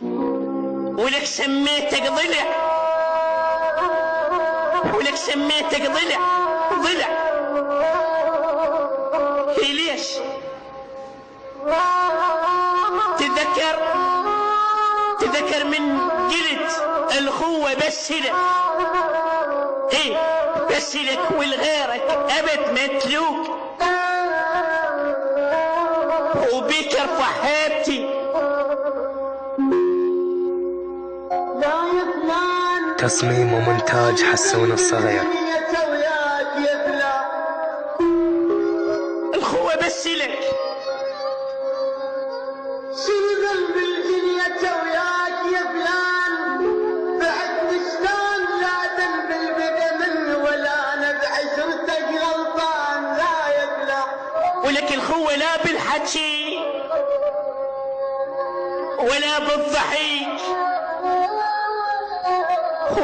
ولك سميتك ضلع، ولك سميتك ضلع ضلع. هي ليش؟ تذكر من قلت الخوة بس لك، ايه بس لك والغيرك ابد متلوك، وبيك ارفع هيبتي. تصميم ومونتاج حسون الصغير. الخوة بس لك. شنو ذنب الدنيا وياك يا فلان؟ بعد مشتان لا ذنب البدن ولا انا بعشرتك غلطان لا يا فلان. ولك الخوة لا بالحكي ولا بالضحك،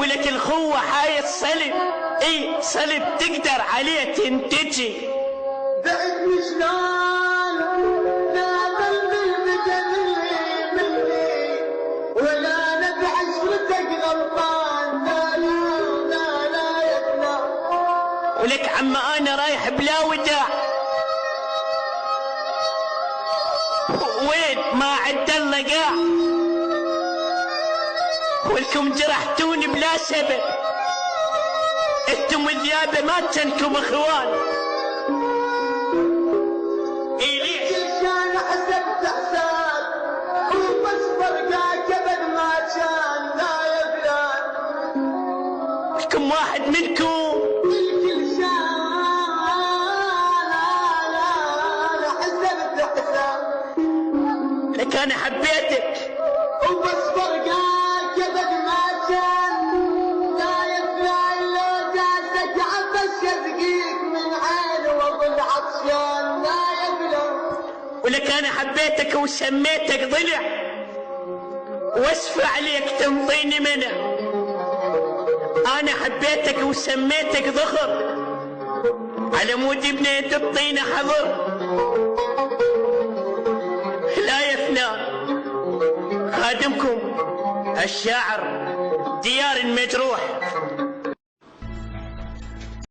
ولك الخوة حاية صلب، اي صلب تقدر عليه تنتجي. بعد مشتان لا ذنب البدن مني ولا انا بعشرتك غلطان لا لا لا يا فلان. ولك عم انا رايح بلا وداع، وين ما عد الله قاع، ولكم جرحتوني بلا سبب، انتم الذيابه ما كنتم اخوان. اي ليش؟ كان حسبت حساب وبس فرقاك ابد ما كان لا يا فلان. كم واحد منكم الكل شان لا حسبت حساب، لك انا حبيتك وبس فرقاك ابد ما كان لا يا فلان. لو جاتك عبس يسقيك من عين واظل عطشان لا يا فلان. ولك انا حبيتك وسميتك ضلع، واسفى عليك تنطيني منع. انا حبيتك وسميتك ذخر، على مود بنيت الطينة حضر. لا يا فلان، خادمكم الشاعر ديار المجروح.